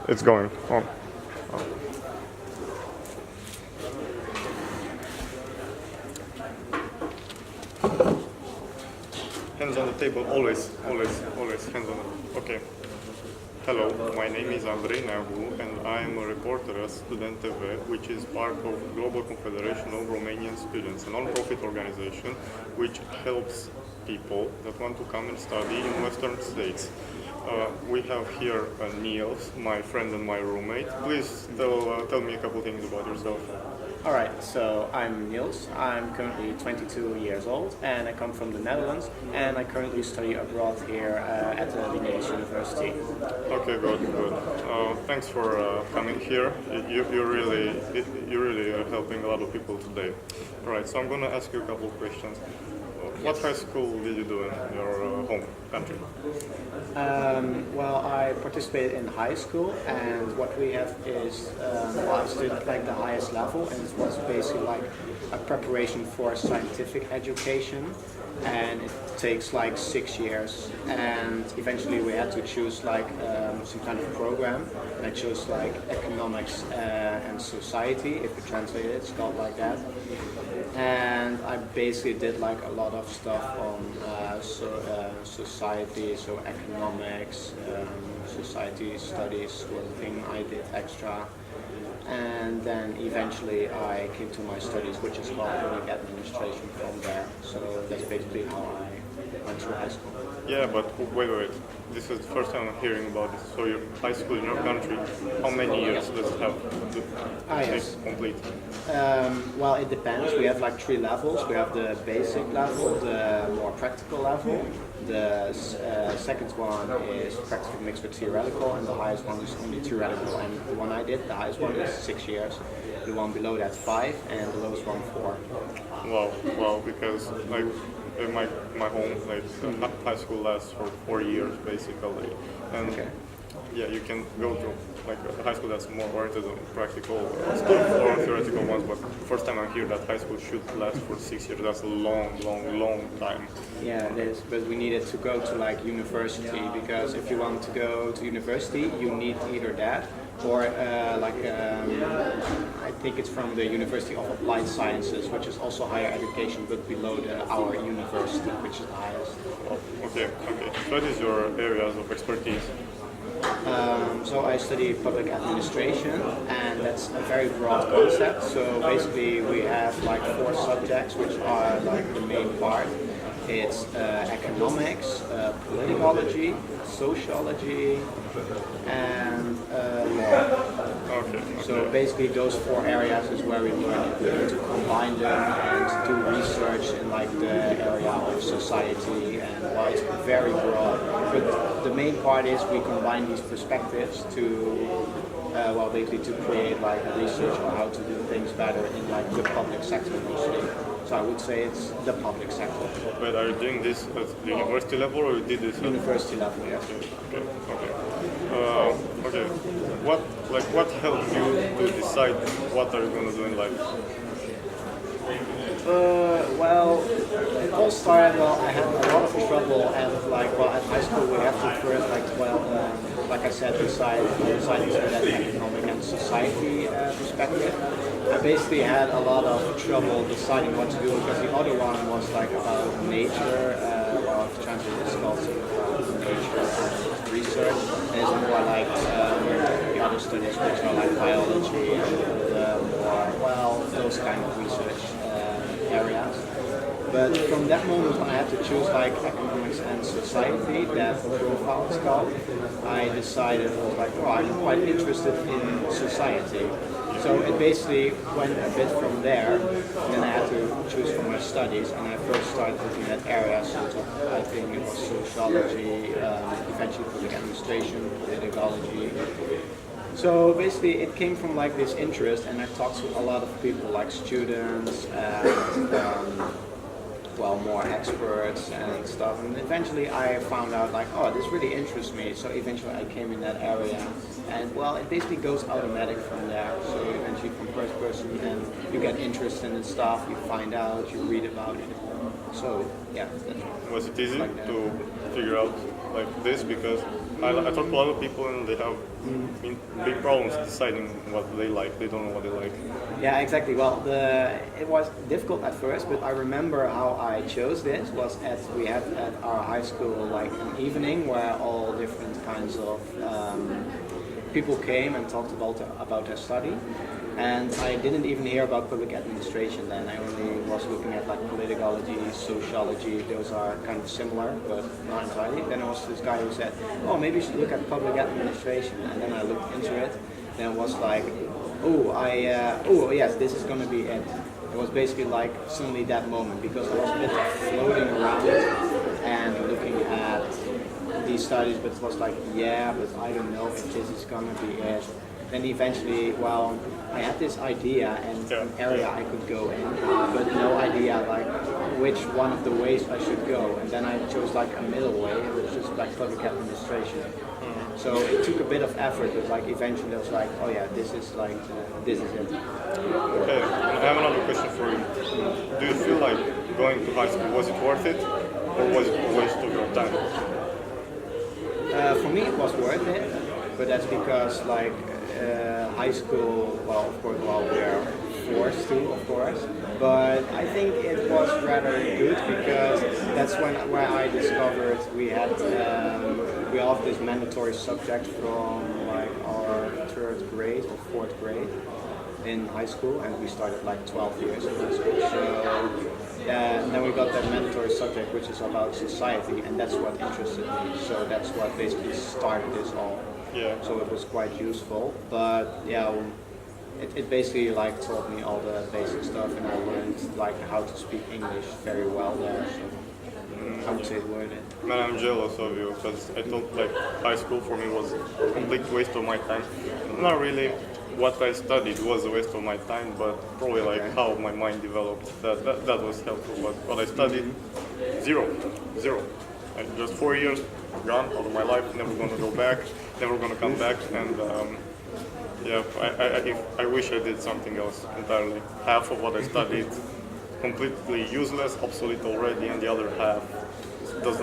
It's going on. Oh. Hands on the table, always hands on the. Okay. Hello, my name is Andrei Neagu and I am a reporter at STUDENTV, which is part of Global Confederation of Romanian Students, a non-profit organization which helps people that want to come and study in Western states. We have here Niels, my friend and my roommate. Please tell me a couple things about yourself. Alright, so I'm Niels. I'm currently 22 years old and I come from the Netherlands and I currently study abroad here at the Linnaeus University. Okay, good. Thanks for coming here. You really are helping a lot of people today. Alright, so I'm going to ask you a couple of questions. What high school did you do in your home country? Well, I participated in high school, and what we have is, I studied like the highest level, and it was basically like a preparation for scientific education, and it takes like 6 years, and eventually we had to choose like some kind of program, and I chose like economics and society, if you translate it, it's called like that. And I basically did like a lot of stuff on society, so economics, society studies was a thing I did extra. And then eventually I came to my studies, which is called public administration from there. So that's basically how I went through high school. Yeah, but wait. This is the first time I'm hearing about this. So your high school in your country, how many years does it have to Yes. complete? Well, it depends. We have like 3 levels. We have the basic level, the more practical level. The second one is practical mixed with theoretical, and the highest one is only theoretical. And the one I did, the highest one is 6 years. The one below that 5, and the lowest one 4. Wow, because like in my home, like high school lasts for 4 years basically, and Okay. yeah, you can go to like a high school that's more oriented on practical or theoretical ones. But first time I hear that high school should last for 6 years. That's a long time. Yeah, it is, but we needed to go to like university, because if you want to go to university, you need either that or I think it's from the University of Applied Sciences, which is also higher education, but below our university, which is the highest. Oh, okay. So what is your areas of expertise? So I study public administration, and that's a very broad concept. So basically we have like 4 subjects, which are like the main part. It's economics, politicology, sociology, and law. Okay. So basically those 4 areas is where we learn to combine them and do research in like the area of society, and well, it's very broad. But the main part is we combine these perspectives to basically to create like research on how to do things better in like the public sector mostly. So I would say it's the public sector. But are you doing this at the university level, or you did this at University level, yes. Okay. What helped you to decide what are you going to do in life? Well, it all started, I had a lot of trouble at high school we have to first like I said, deciding to that economic and society perspective. I basically had a lot of trouble deciding what to do, because the other one was like about nature, translated it's called nature and research, and it's more like the other studies which are like biology and those kind of research areas. But from that moment when I had to choose like economics and society, that profile is called, I decided, I'm quite interested in society. So it basically went a bit from there, and then I had to choose for my studies, and I first started looking at areas, so I think it was sociology, eventually public administration, politicology. So basically it came from like this interest, and I talked to a lot of people like students and more experts and stuff, and eventually I found out like, this really interests me, so eventually I came in that area, and it basically goes automatic from there. So eventually from first person, and you get interested in stuff, you find out, you read about it. So yeah. Was it easy to figure out like this because I talk to a lot of people and they have big problems deciding what they like. They don't know what they like. Yeah, exactly. Well, it was difficult at first, but I remember how I chose this was we had at our high school like an evening where all different kinds of people came and talked about their study. And I didn't even hear about public administration then. I only was looking at like politicology, sociology. Those are kind of similar, but not entirely. Then there was this guy who said, "Oh, maybe you should look at public administration." And then I looked into it. Then it was like, "Oh, yes, this is going to be it." It was basically like suddenly that moment because I was a bit floating around and looking at these studies, but it was like, yeah, but I don't know if this is going to be it. Then eventually, well, I had this idea and an area I could go in, but no idea like which one of the ways I should go. And then I chose like a middle way, which is like public administration. So it took a bit of effort, but like eventually I was like, oh yeah, this is it. Okay, I have another question for you. Do you feel like going to high school, was it worth it, or was it a waste of your time? For me, it was worth it, but that's because like high school, well, of course, we are forced to, of course, but I think it was rather good because that's where I discovered we have this mandatory subject from like our 3rd grade or 4th grade in high school, and we started like 12 years in high school. So and then we got that mandatory subject, which is about society, and that's what interested me. So that's what basically started this all. Yeah. So it was quite useful, but yeah, it basically like taught me all the basic stuff, and I learned like how to speak English very well there. So I would say it worth it. Man, I'm jealous of you because I thought like high school for me was a complete waste of my time. Not really what I studied was a waste of my time, but probably like how my mind developed. That was helpful. But what I studied, zero. Like just 4 years gone out of my life. Never gonna go back. Never gonna come back. And I wish I did something else entirely. Half of what I studied completely useless, obsolete already, and the other half is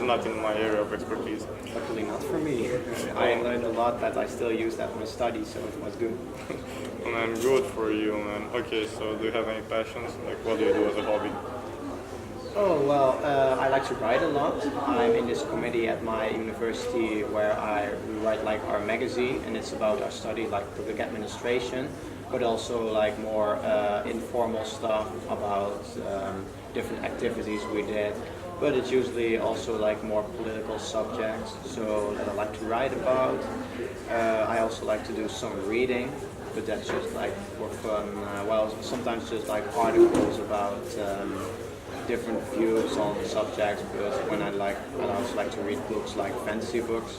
not in my area of expertise. Luckily not for me. I learned a lot that I still use that in my study, so it was good. Man, good for you, man. Okay, so do you have any passions? Like, what do you do as a hobby? Oh, well, I like to write a lot. I'm in this committee at my university where we write like our magazine, and it's about our study, like public administration, but also like more informal stuff about different activities we did. But it's usually also like more political subjects, so that I like to write about. I also like to do some reading, but that's just like for fun. Sometimes just like articles about different views on subjects, because when I also like to read books like fantasy books.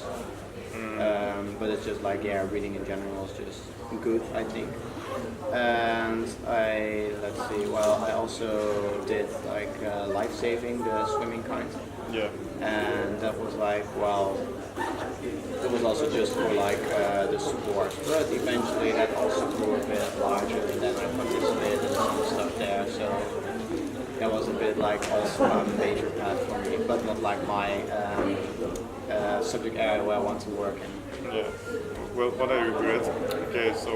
But it's just like, yeah, reading in general is just good, I think. And I also did like life saving, the swimming kind. Yeah. And that was like, well, it was also just for like the sport. But eventually that also grew a bit larger, and then I participated in some stuff there. So that was a bit like also a major path for me, but not like my subject area where I want to work in. Yeah. Well, what I regret. Okay, so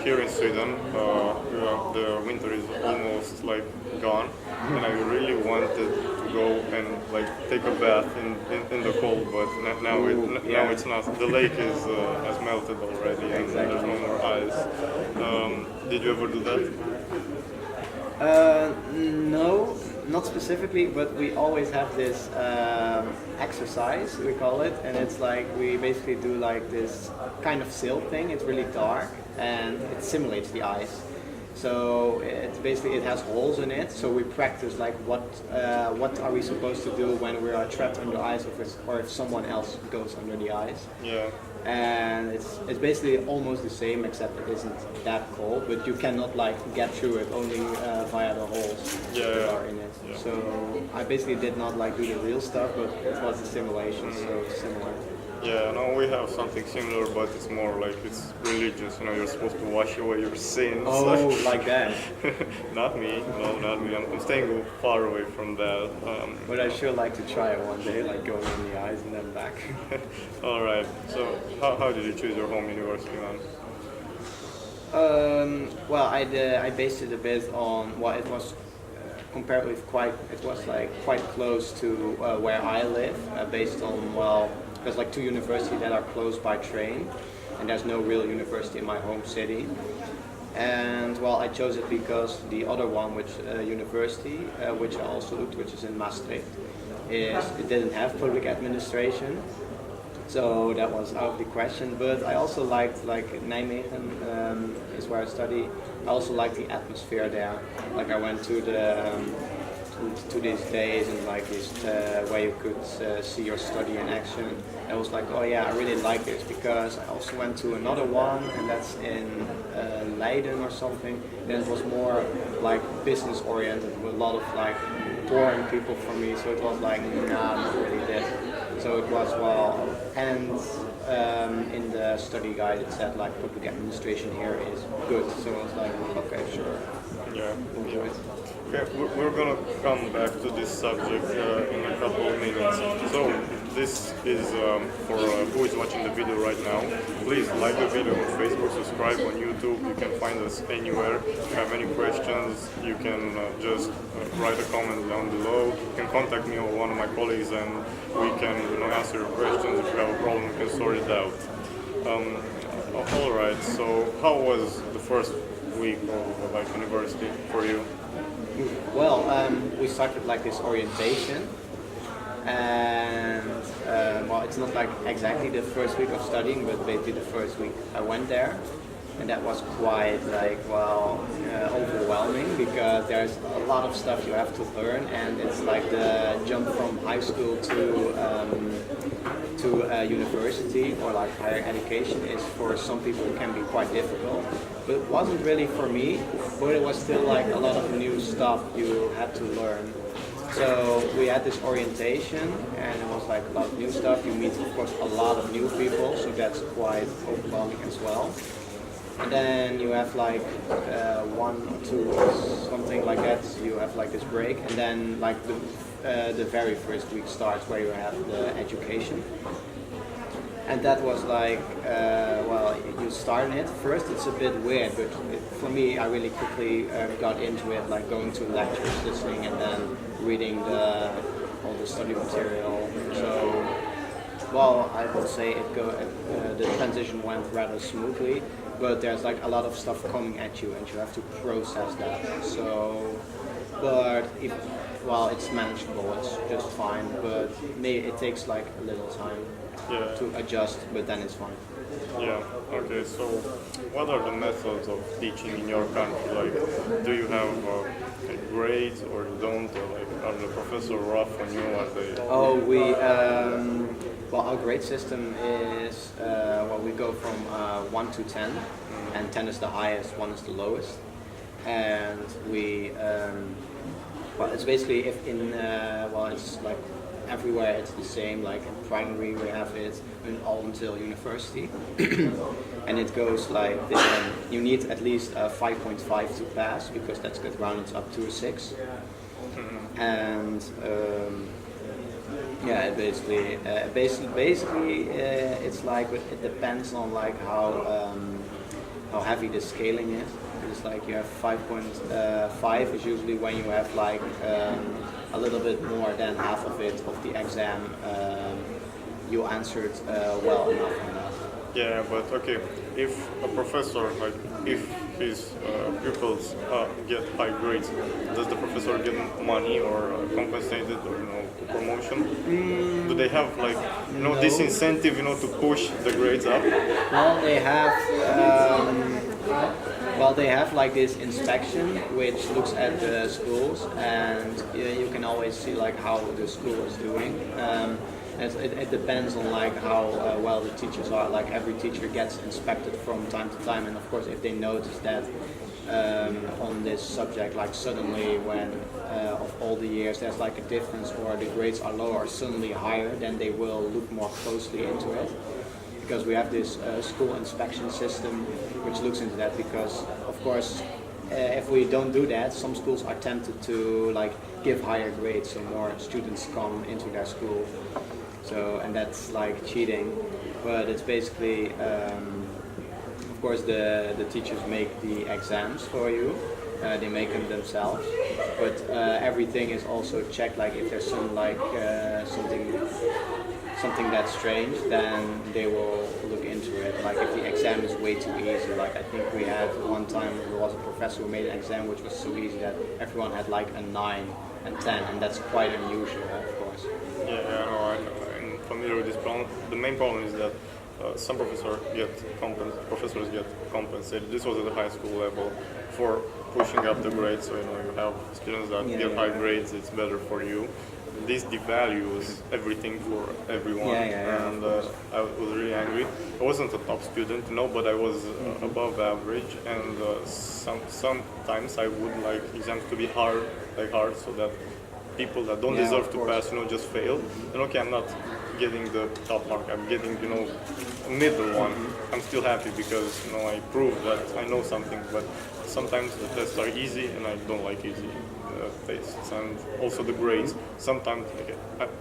here in Sweden, the winter is almost like gone, and I really wanted to go and like take a bath in the cold, but now it's not. The lake has melted already, and there's no more ice. Did you ever do that? No, not specifically, but we always have this exercise, we call it, and it's like we basically do like this kind of sail thing. It's really dark and it simulates the ice. So it has holes in it. So we practice like what are we supposed to do when we are trapped under ice, or if someone else goes under the ice. Yeah. And it's basically almost the same, except it isn't that cold, but you cannot like get through it only via the holes that are in it. Yeah. So I basically did not like do the real stuff, but it was a simulation, so similar. Yeah, no, we have something similar, but it's more like it's religious. You know, you're supposed to wash away your sins. Oh, like that. Not me. No, not me. I'm staying far away from that. But I sure like to try it one day, like going in the eyes and then back. All right. So, how did you choose your home university, man? Well, I based it a bit on it was comparatively it was like quite close to where I live, based on, well, there's like two universities that are close by train, and there's no real university in my home city. And well, I chose it because the other one, which university, which I also looked, which is in Maastricht, it didn't have public administration, so that was out of the question. But I also liked, like, Nijmegen is where I study. I also liked the atmosphere there. Like, I went to to these days and like this where you could see your study in action. I was like, oh yeah, I really like this, because I also went to another one, and that's in Leiden or something. Then it was more like business oriented, with a lot of like boring people for me. So it was like, nah, not really this. So it was, well, and in the study guide it said like public administration here is good. So I was like, okay, sure. Yeah. We'll do it. Okay, we're gonna come back to this subject in a couple of minutes. So this is for who is watching the video right now. Please like the video on Facebook, subscribe on YouTube. You can find us anywhere. If you have any questions, you can just write a comment down below. You can contact me or one of my colleagues, and we can answer your questions. If you have a problem, we can sort it out. All right. So how was the first week of like university for you? Well, we started like this orientation, and well, it's not like exactly the first week of studying, but basically the first week I went there, and that was quite like, well, overwhelming, because there's a lot of stuff you have to learn, and it's like the jump from high school to university or like higher education is, for some people, it can be quite difficult. But it wasn't really for me, but it was still like a lot of new stuff you had to learn. So we had this orientation, and it was like a lot of new stuff. You meet, of course, a lot of new people, so that's quite overwhelming as well. And then you have like 1 or 2 or something like that. You have like this break, and then like the very first week starts, where you have the education. And that was like, well, you start in it. First, it's a bit weird, but for me, I really quickly got into it, like going to lectures, listening, and then reading all the study material. So, well, I would say the transition went rather smoothly, but there's like a lot of stuff coming at you, and you have to process that. So, but well, it's manageable, it's just fine, but maybe it takes like a little time. Yeah. To adjust, but then it's fine. Yeah, okay, so what are the methods of teaching in your country? Like, do you have grades, or you don't? Or like, are the professors rough on you? Are they... Oh, well, our grade system is, well, we go from 1 to 10, and 10 is the highest, 1 is the lowest. And we, well, it's basically, if in, well, it's like, everywhere it's the same, like in primary we have it all until university. And it goes like, you need at least 5.5 to pass, because that's good, rounded up to a 6. And yeah, it basically it's like, it depends on like how heavy the scaling is. It's like you have 5.5 is usually when you have like a little bit more than half of it of the exam you answered well enough on that. Yeah, but okay, if a professor, like, if his pupils get high grades, does the professor get money or compensated, or promotion? Do they have like No. this incentive to push the grades up? Well, they have. Well, they have like this inspection which looks at the schools, and you can always see like how the school is doing. It depends on like how well the teachers are. Like every teacher gets inspected from time to time, and of course, if they notice that on this subject, like suddenly when of all the years there's like a difference or the grades are lower or suddenly higher, then they will look more closely into it. Because we have this school inspection system which looks into that, because of course if we don't do that, some schools are tempted to like give higher grades so more students come into their school. So, and that's like cheating, but it's basically of course the teachers make the exams for you, they make them themselves, but everything is also checked, like if there's some like something that's strange, then they will look into it. Like if the exam is way too easy, like I think we had one time there was a professor who made an exam which was so easy that everyone had like a 9 and 10, and that's quite unusual, of course. Yeah, I know. I'm familiar with this problem. The main problem is that some professors get compensated. This was at the high school level for pushing up the grades. So you have students that get high grades. It's better for you. This devalues everything for everyone, and I was really angry. I wasn't a top student, but I was above average, and sometimes I would like exams to be hard, so that people that don't deserve to pass, just fail. And okay, I'm not getting the top mark. I'm getting, a middle one. I'm still happy because I proved that I know something. But sometimes the tests are easy, and I don't like easy tests. And also the grades. Sometimes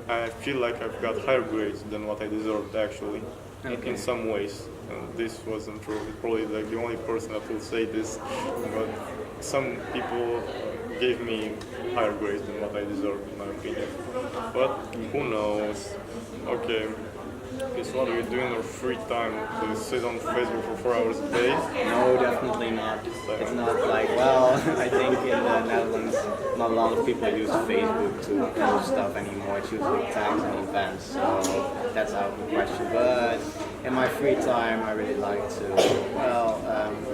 I feel like I've got higher grades than what I deserved actually, in some ways. And this wasn't true. Probably like the only person that will say this, but some people gave me higher grades than what I deserved, in my opinion. But who knows? Okay. So what do you do in your free time? Do you sit on Facebook for 4 hours a day? No, definitely not. It's not like, well, I think in the Netherlands not a lot of people use Facebook to post stuff anymore. It's usually tags and events, so that's out of the question. But in my free time I really like to,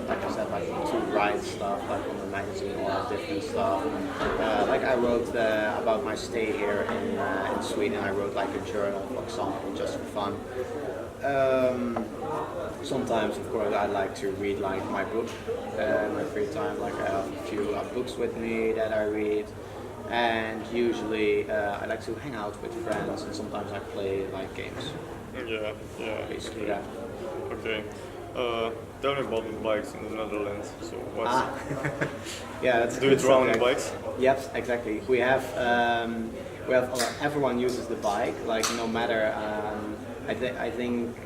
like I said, like to write stuff, like on the magazine or different stuff. Like I wrote about my stay here in Sweden. I wrote like a journal, for example, just for fun. Sometimes, of course, I like to read like my book in my free time. Like I have a few books with me that I read, and usually I like to hang out with friends, and sometimes I play like games. Yeah. Basically that. Okay. Tell me about the bikes in the Netherlands. So what's Yeah, that's do you draw on the bikes? Yep, exactly. We have everyone uses the bike. Like no matter. I think.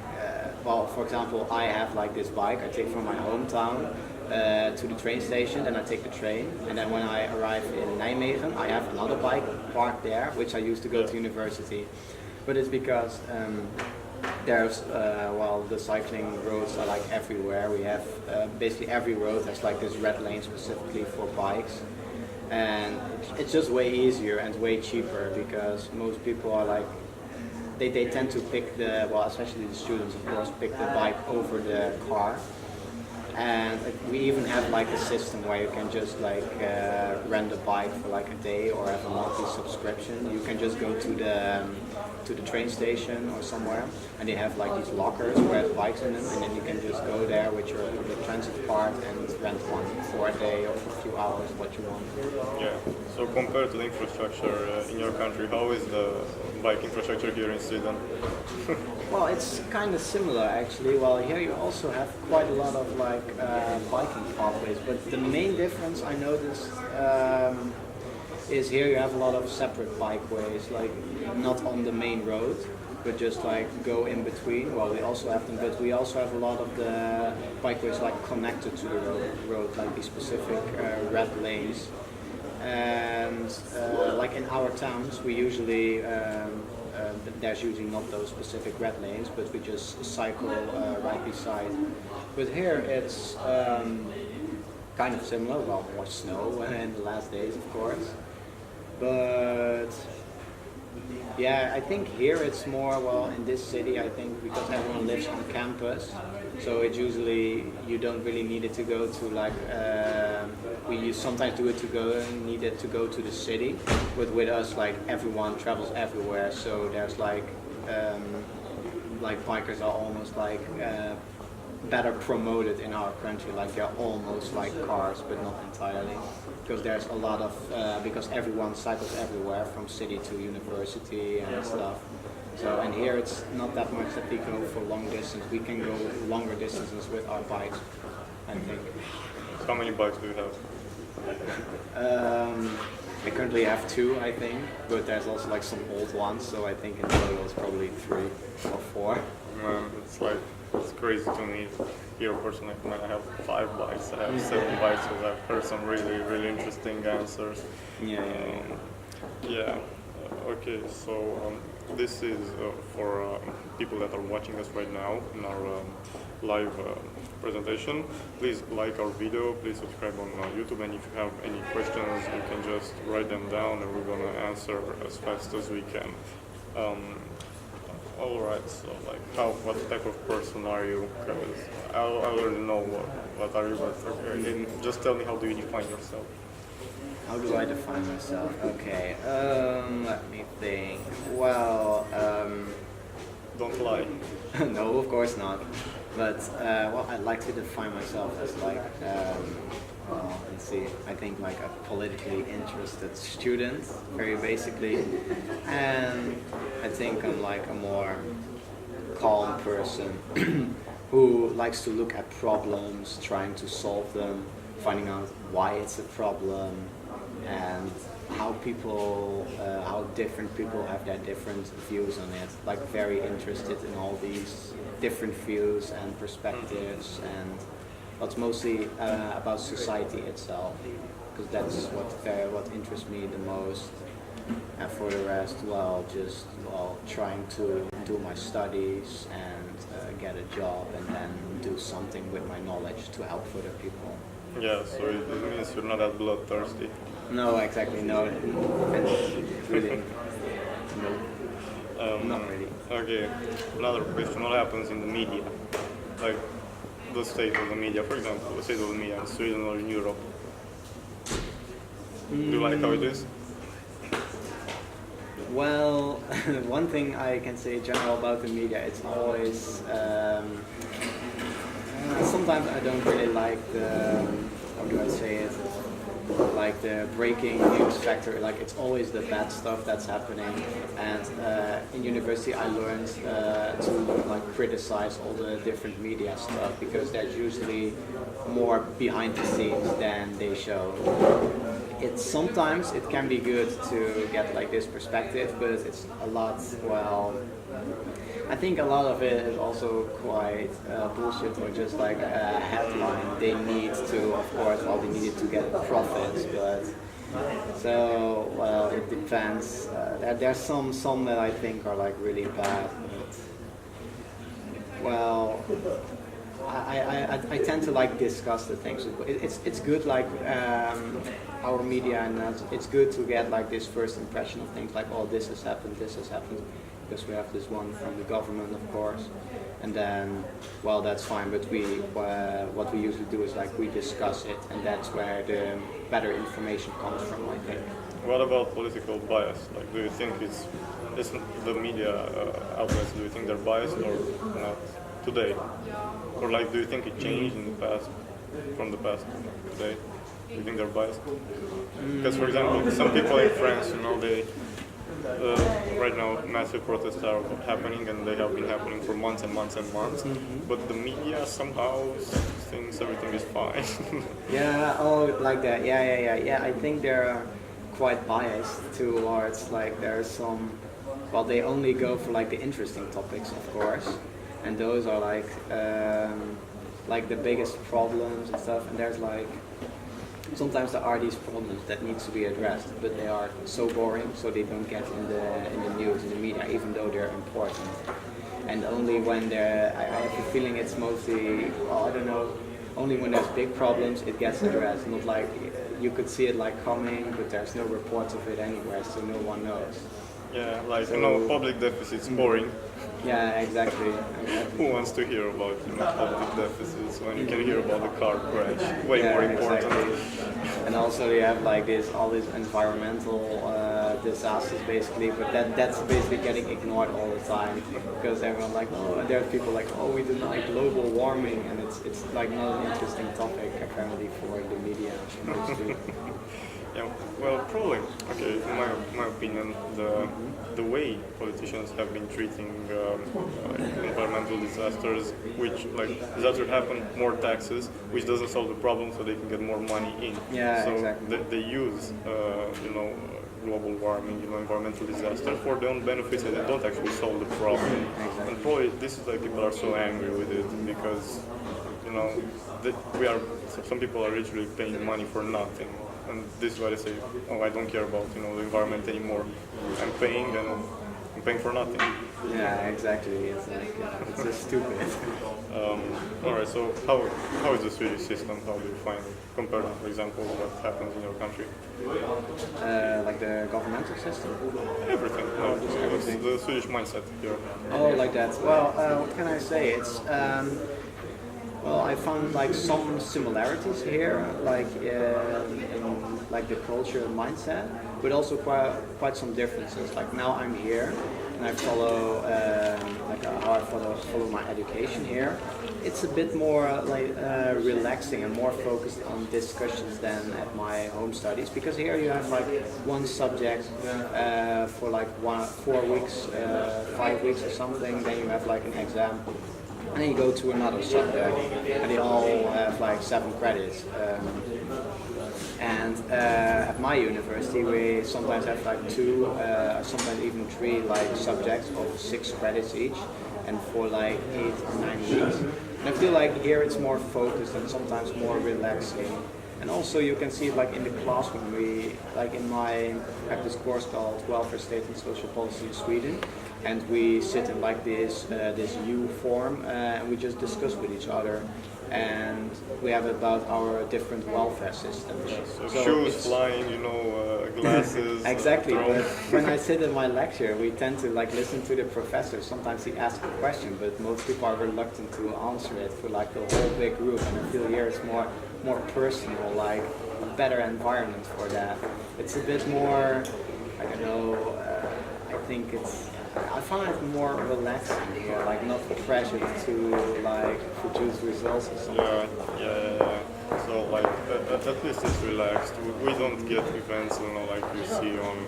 Well, for example, I have like this bike I take from my hometown to the train station, then I take the train, and then when I arrive in Nijmegen, I have another bike parked there, which I use to go to university. But it's because there's the cycling roads are like everywhere. We have basically every road has like this red lane specifically for bikes, and it's just way easier and way cheaper because most people are like they tend to pick especially the students, of course, pick the bike over the car. And we even have like a system where you can just like rent a bike for like a day or have a monthly subscription. You can just go to the train station or somewhere, and they have like these lockers where the bikes in them, and then you can just go there with your public transit card and rent one for a day or for a few hours, what you want. Yeah. So compared to the infrastructure in your country, how is the bike infrastructure here in Sweden? Well, it's kind of similar actually. Well, here you also have quite a lot of like biking pathways, but the main difference I noticed is here you have a lot of separate bikeways, like not on the main road, but just like go in between. Well, we also have them, but we also have a lot of the bikeways like connected to the road, like these specific red lanes. And like in our towns, we usually there's usually not those specific red lanes, but we just cycle right beside. But here it's kind of similar. Well, more snow in the last days, of course. But yeah, I think here it's more, in this city, I think because everyone lives on campus, so it's usually, you don't really need it to go to like, we sometimes do it to go, need it to go to the city, but with us, like everyone travels everywhere, so there's like bikers are almost like better promoted in our country. Like they're almost like cars, but not entirely, because there's a lot of because everyone cycles everywhere from city to university and stuff. So and here it's not that much that we go for long distance. We can go longer distances with our bikes, I think. How many bikes do you have? I currently have 2, I think, but there's also like some old ones. So I think in total it's probably 3 or 4. Man, it's crazy to me. Here personally, I have 5 bikes. I have 7 bikes because I've heard some really interesting answers. Yeah. Okay, so this is for people that are watching us right now in our live presentation. Please like our video, please subscribe on YouTube, and if you have any questions, you can just write them down and we're gonna answer as fast as we can. Alright, so like what type of person are you? Because I already know what are you, but okay, just tell me, how do you define yourself? How do I define myself? Okay, let me think. Well, Don't lie. no, of course not. But well, I'd like to define myself as like, well, let's see. I think like a politically interested student, very basically, and I think I'm like a more calm person who likes to look at problems, trying to solve them, finding out why it's a problem, and how different people have their different views on it. Like very interested in all these different views and perspectives, and what's mostly about society itself, because that's what interests me the most. And for the rest, well, just trying to do my studies and get a job, and then do something with my knowledge to help other people. Yeah, so it means you're not that bloodthirsty. No, exactly, no. And really, no, not really. Okay, another question. What happens in the media? Like the state of the media, for example, the state of the media in Sweden or in Europe. Do you like how it is? Well, one thing I can say general about the media, it's always, sometimes I don't really like the, how do I say it, like the breaking news factor. Like it's always the bad stuff that's happening, and in university I learned to like criticize all the different media stuff, because there's usually more behind the scenes than they show. Sometimes it can be good to get like this perspective, but it's a lot, well, I think a lot of it is also quite bullshit, or just like a headline. They need to, of course, well, they needed to get profits, but so, well, it depends. There's some that I think are like really bad, but, well, I tend to like discuss the things. It's good, like our media, and it's good to get like this first impression of things, like, oh, this has happened, because we have this one from the government, of course, and then, well, that's fine. But what we usually do is like we discuss it, and that's where the better information comes from, I think. What about political bias? Like, do you think it's the media outlets? Do you think they're biased or not today? Or like, do you think it changed in the past, from the past to today? Do you think they're biased? Because, for example, some people in France, they right now massive protests are happening, and they have been happening for months and months and months. But the media somehow thinks everything is fine. Yeah, oh, like that. Yeah. I think they're quite biased towards, like, there's some, well, they only go for like the interesting topics, of course, and those are like the biggest problems and stuff. And there's like, sometimes there are these problems that need to be addressed, but they are so boring, so they don't get in the news, in the media, even though they're important. And only when I have a feeling it's mostly, well, I don't know, only when there's big problems it gets addressed. Not like you could see it like coming, but there's no reports of it anywhere, so no one knows. Yeah, like, so, public deficit's boring. Yeah, exactly. Who wants to hear about public deficits when you can hear about the car crash? Way more important. Exactly. And also you have like all these environmental disasters basically, but that's basically getting ignored all the time because everyone like, oh, and there are people like, oh, we deny global warming, and it's like not an interesting topic apparently for the media. Yeah, well, probably. Okay, in my opinion, the way politicians have been treating environmental disasters, which like disasters happen, more taxes, which doesn't solve the problem, so they can get more money in. Yeah, so exactly. they use global warming, environmental disaster for their own benefits, and they don't actually solve the problem. Exactly. And probably this is why people are so angry with it because some people are literally paying money for nothing. And this is why they say, oh, I don't care about the environment anymore. I'm paying for nothing. Yeah, exactly. It's like it's just stupid. All right. So how is the Swedish system? How do you find it compared to, for example, what happens in your country? Like the governmental system. Everything. No, just everything. The Swedish mindset here. Oh, like that. Well, what can I say? It's well, I found like some similarities here, like in like the culture and mindset, but also quite some differences. Like now I'm here, and I follow how I follow my education here. It's a bit more like relaxing and more focused on discussions than at my home studies, because here you have like one subject for like 4 weeks, 5 weeks or something. Then you have like an exam. And then you go to another subject, and they all have like 7 credits. And at my university, we sometimes have like 2, sometimes even 3 like subjects of 6 credits each, and for like 8 or 9 weeks. And I feel like here it's more focused and sometimes more relaxing. And also you can see it like in the classroom. We like I have this course called Welfare State and Social Policy in Sweden, and we sit in like this U form and we just discuss with each other, and we have about our different welfare systems. So shoes flying, glasses. Exactly. thrown. But when I sit in my lecture, we tend to like listen to the professor. Sometimes he asks a question, but most people are reluctant to answer it for like the whole big group. And I feel here it's more personal, like a better environment for that. It's a bit more, I don't know. I find it more relaxing here, like not pressured to like produce results or something. Yeah. So like at least it's relaxed. We don't get events, like you see on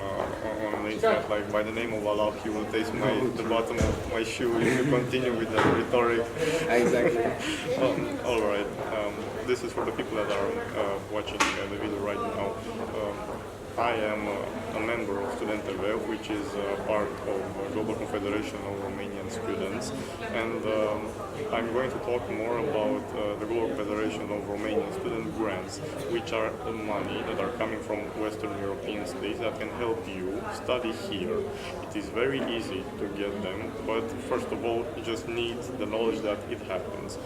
the internet. Like by the name of Allah, He will taste the bottom of my shoe if you continue with that rhetoric. Exactly. All right. This is for the people that are watching the video right now. I am a member of STUDENTV, which is part of Global Confederation of Romanian Students, and I'm going to talk more about the Global Confederation of Romanian Student Grants, which are the money that are coming from Western European states that can help you study here. It is very easy to get them, but first of all, you just need the knowledge that it happens.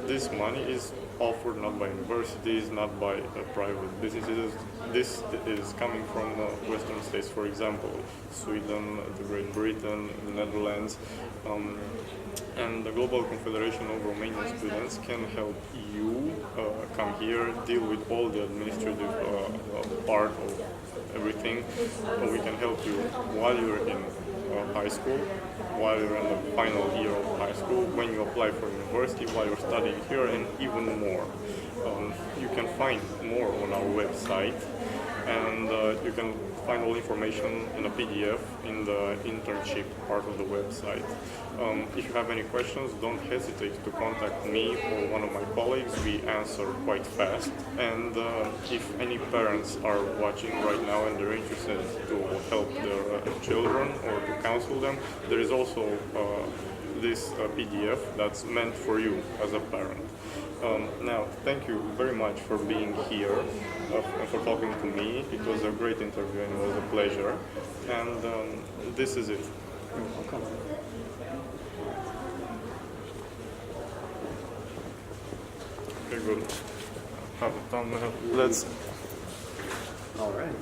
This money is offered not by universities, not by private businesses. This is coming from Western states, for example, Sweden, Great Britain, the Netherlands, and the Global Confederation of Romanian Students can help you come here, deal with all the administrative part of everything. We can help you while you're in high school, while you're in the final year of high school, when you apply for university, while you're studying here, and even more. You can find more on our website, and you can find all information in a PDF in the internship part of the website. If you have any questions, don't hesitate to contact me or one of my colleagues. We answer quite fast. And if any parents are watching right now and they're interested to help their children or to counsel them, there is also this PDF that's meant for you as a parent. Now, thank you very much for being here and for talking to me. It was a great interview and it was a pleasure. And this is it. You're welcome. Okay, good. Have a thumbnail. Let's. All right.